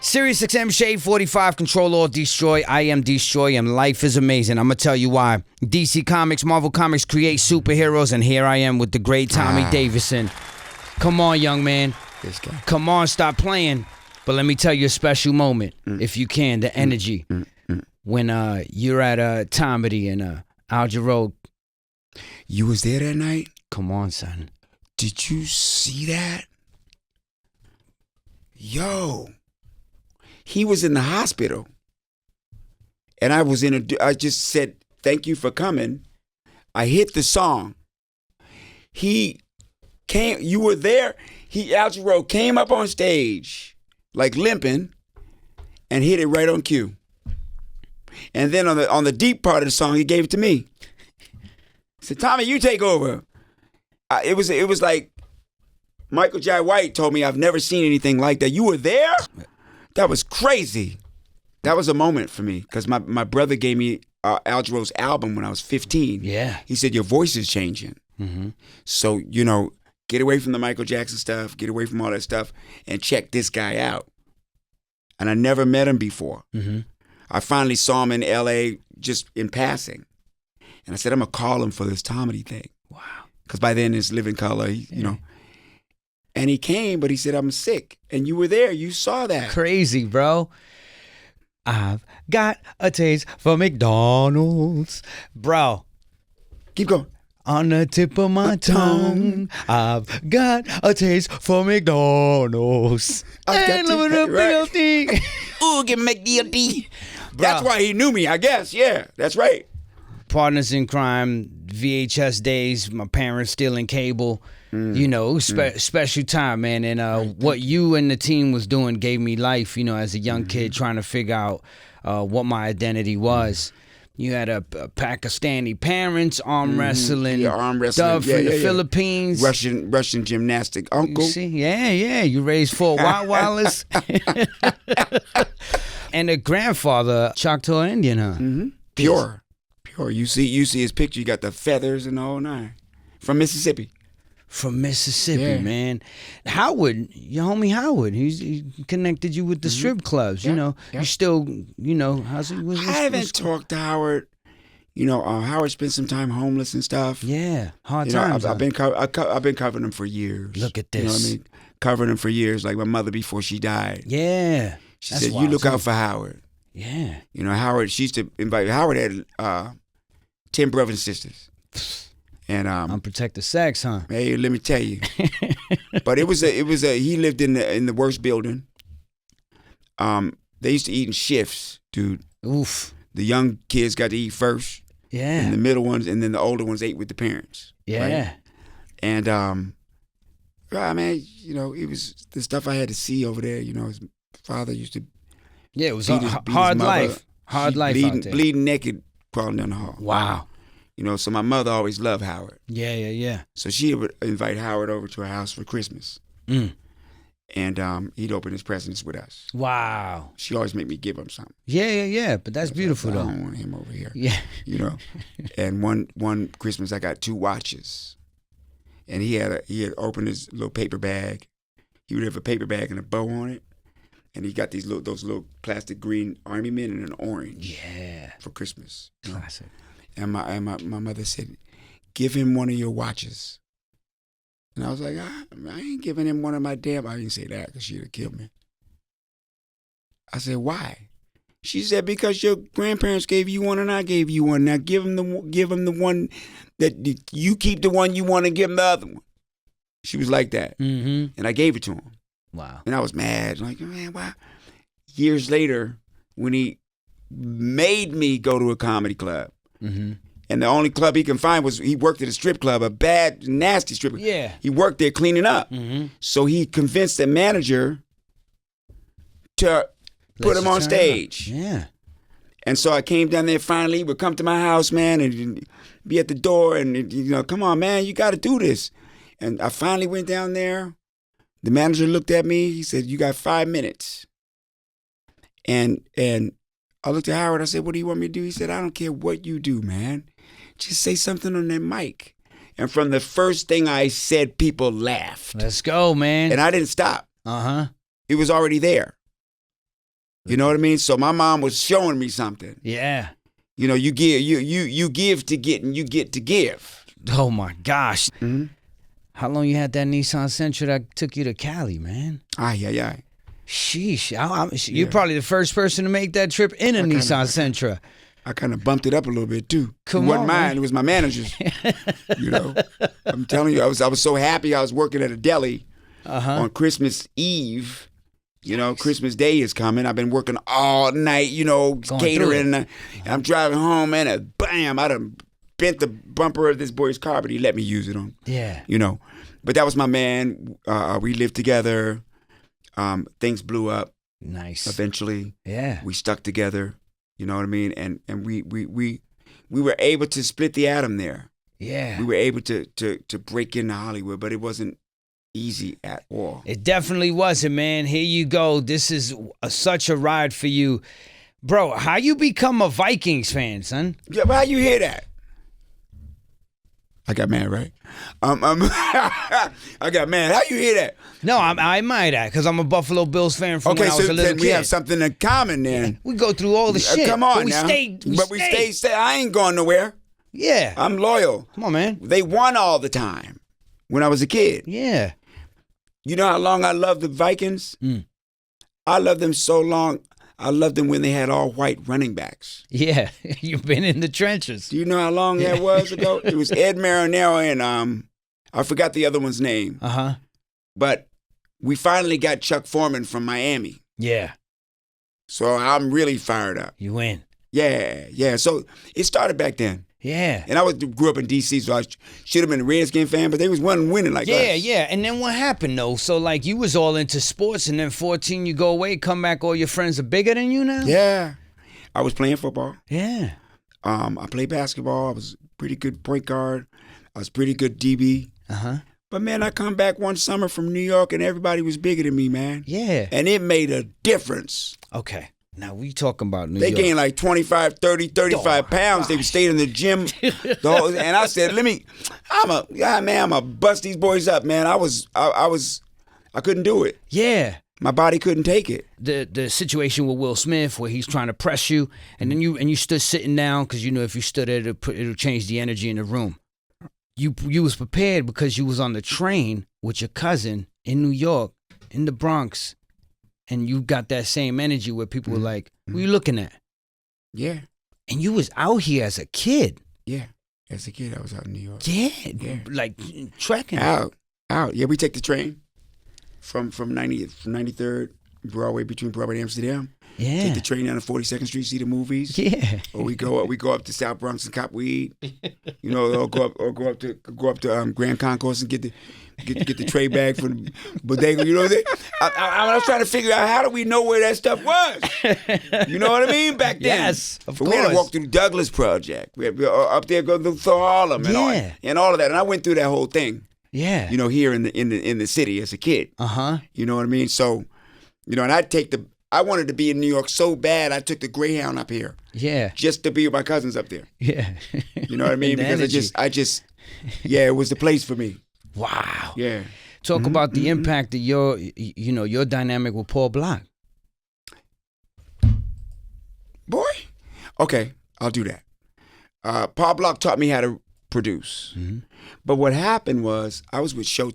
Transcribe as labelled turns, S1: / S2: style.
S1: Sirius XM Shade 45, control all D-Stroy. I am D-Stroy and life is amazing. I'm going to tell you why. DC Comics, Marvel Comics create superheroes, and here I am with the great Tommy Davidson. Come on, young man.
S2: This guy.
S1: Come on, stop playing. But let me tell you a special moment, if you can, the energy. When you're at Tomedy and Alger Road.
S2: You was there that night?
S1: Come on, son.
S2: Did you see that? Yo. He was in the hospital. And I just said, thank you for coming. I hit the song. He came, you were there. Alger Road came up on stage, like limping, and hit it right on cue. And then on the deep part of the song, he gave it to me. He said, Tommy, you take over. It was like Michael Jai White told me, I've never seen anything like that. You were there? That was crazy. That was a moment for me because my brother gave me Alger Road's album when I was 15.
S1: Yeah.
S2: He said, your voice is changing. Mm-hmm. So, get away from the Michael Jackson stuff, get away from all that stuff, and check this guy out. And I never met him before. Mm-hmm. I finally saw him in L.A. just in passing. And I said, I'm going to call him for this Tomedy thing.
S1: Wow.
S2: Because by then it's Living Color, And he came, but he said, I'm sick. And you were there. You saw that.
S1: Crazy, bro. I've got a taste for McDonald's. Bro.
S2: Keep going.
S1: On the tip of my tongue, I've got a taste for McDonald's.
S2: Ooh, get McDonald's. That's why he knew me, I guess. Yeah, that's right.
S1: Partners in crime, VHS days, my parents stealing cable. Special time, man. And what you and the team was doing gave me life, as a young kid trying to figure out what my identity was. You had a Pakistani parents, arm wrestling, dove from the Philippines.
S2: Russian gymnastic uncle.
S1: You see? Yeah. You raised 4 Rottweilers. And a grandfather, Choctaw Indian, huh?
S2: Mm-hmm. Pure. You see his picture. You got the feathers and the whole nine. From Mississippi.
S1: Man. Howard, your homie Howard, he connected you with the strip clubs. You still, how's it?
S2: I haven't talked to Howard. Howard spent some time homeless and stuff.
S1: Yeah, hard times.
S2: I've been covering him for years.
S1: Look at this.
S2: You know what I mean? Covering him for years, like my mother before she died.
S1: Yeah.
S2: She said, "You look out for Howard."
S1: Yeah.
S2: Howard. She used to invite. Howard had 10 brothers and sisters. And
S1: unprotected sex, huh?
S2: Hey, let me tell you. But it was he lived in the worst building. They used to eat in shifts, dude.
S1: Oof.
S2: The young kids got to eat first.
S1: Yeah.
S2: And the middle ones, and then the older ones ate with the parents.
S1: Yeah.
S2: Right? And it was the stuff I had to see over there. His father used to.
S1: Yeah, it was a hard life. Hard life out there.
S2: Bleeding naked, crawling down the hall.
S1: Wow.
S2: So my mother always loved Howard.
S1: Yeah.
S2: So she would invite Howard over to her house for Christmas. And he'd open his presents with us.
S1: Wow.
S2: She always make me give him something.
S1: Yeah. But that's beautiful, though.
S2: I don't want him over here.
S1: Yeah.
S2: And one Christmas I got 2 watches. And he had opened his little paper bag. He would have a paper bag and a bow on it. And he got those little plastic green army men and an orange.
S1: Yeah.
S2: For Christmas.
S1: Classic.
S2: And my mother said, give him one of your watches. And I was like, I ain't giving him one of my damn. I didn't say that because she'd have killed me. I said, why? She said, because your grandparents gave you one and I gave you one. Now give him the one that you keep the one you want and give him the other one. She was like that. Mm-hmm. And I gave it to him.
S1: Wow.
S2: And I was mad. Like, man, why? Years later, when he made me go to a comedy club, and the only club he can find was, he worked at a strip club, a bad, nasty strip club.
S1: Yeah.
S2: He worked there cleaning up. So he convinced the manager to put him on stage.
S1: Yeah.
S2: And so I came down there finally. He would come to my house, man, and be at the door and, come on, man, you got to do this. And I finally went down there. The manager looked at me. He said, you got 5 minutes. And I looked at Howard. I said, what do you want me to do? He said, I don't care what you do, man. Just say something on that mic. And from the first thing I said, people laughed.
S1: Let's go, man.
S2: And I didn't stop. It was already there. You know what I mean? So my mom was showing me something.
S1: Yeah.
S2: You know, you give to get, and you get to give.
S1: Oh my gosh. Mm-hmm. How long you had that Nissan Sentra that took you to Cali, man?
S2: Yeah.
S1: Sheesh. You're probably the first person to make that trip in a Nissan Sentra.
S2: I kind of bumped it up a little bit too.
S1: Come
S2: it wasn't
S1: on,
S2: mine.
S1: man.
S2: It was my manager's. You know, I'm telling you, I was so happy. I was working at a deli on Christmas Eve. You know, Christmas Day is coming. I've been working all night. You know, catering. And I'm driving home, man, and bam! I done bent the bumper of this boy's car, but he let me use it on.
S1: Yeah.
S2: You know, but that was my man. We lived together. Things blew up.
S1: Nice.
S2: Eventually.
S1: Yeah.
S2: We stuck together. You know what I mean? And we were able to split the atom there.
S1: Yeah.
S2: We were able to break into Hollywood, but it wasn't easy at all.
S1: It definitely wasn't, man. Here you go. This is such a ride for you. Bro, how you become a Vikings fan, son?
S2: Yeah, but how you hear that? I got mad, right? I got mad. How you hear that?
S1: No, I might have, because I'm a Buffalo Bills fan from when I was a little kid.
S2: We have something in common then.
S1: Yeah, we go through all the shit.
S2: Come on
S1: but we
S2: now.
S1: Stay.
S2: I ain't going nowhere.
S1: Yeah.
S2: I'm loyal.
S1: Come on, man.
S2: They won all the time when I was a kid.
S1: Yeah.
S2: You know how long I loved the Vikings? I loved them so long. I loved them when they had all white running backs.
S1: Yeah, you've been in the trenches.
S2: Do you know how long that was ago? It was Ed Marinero and I forgot the other one's name. But we finally got Chuck Foreman from Miami.
S1: Yeah.
S2: So I'm really fired up.
S1: You win.
S2: Yeah. So it started back then.
S1: Yeah.
S2: And I grew up in D.C., so I should have been a Redskin fan, but they was one winning like us.
S1: Yeah. And then what happened, though? So, like, you was all into sports, and then 14, you go away, come back, all your friends are bigger than you now?
S2: Yeah. I was playing football.
S1: Yeah.
S2: I played basketball. I was pretty good point guard. I was pretty good DB. But, man, I come back one summer from New York, and everybody was bigger than me, man.
S1: Yeah.
S2: And it made a difference.
S1: Okay. Now, we talking about New
S2: They
S1: York.
S2: gained like 25, 30, 35 pounds. They stayed in the gym. And I said, I'm going to bust these boys up, man. I couldn't do it.
S1: Yeah.
S2: My body couldn't take it.
S1: The situation with Will Smith where he's trying to press you, and then you stood sitting down because you know if you stood there, it'll change the energy in the room. You was prepared because you was on the train with your cousin in New York, in the Bronx, and you got that same energy where people were like, "What are you looking at?"
S2: Yeah.
S1: And you was out here as a kid.
S2: Yeah. As a kid, I was out in New York.
S1: Yeah. Like trekking.
S2: Out. Yeah, we take the train from 93rd Broadway, between Broadway and Amsterdam.
S1: Yeah.
S2: Take the train down to 42nd Street, see the movies.
S1: Yeah.
S2: Or we go up to South Bronx and cop weed. You know, or go up to Grand Concourse and get the tray bag from the bodega. You know what I'm saying? I was trying to figure out how do we know where that stuff was. You know what I mean? Back then.
S1: Yes, of
S2: course. We had to walk through the Douglas Project. We up there, go through Harlem and all of that. And I went through that whole thing.
S1: Yeah.
S2: You know, here in the city as a kid. You know what I mean? So, you know, and I wanted to be in New York so bad, I took the Greyhound up here.
S1: Yeah.
S2: Just to be with my cousins up there.
S1: Yeah.
S2: You know what I mean? Because I just, it was the place for me.
S1: Wow.
S2: Yeah.
S1: Talk about the impact of your dynamic with Paul Block.
S2: Boy. Okay, I'll do that. Paul Block taught me how to produce. But what happened was, I was with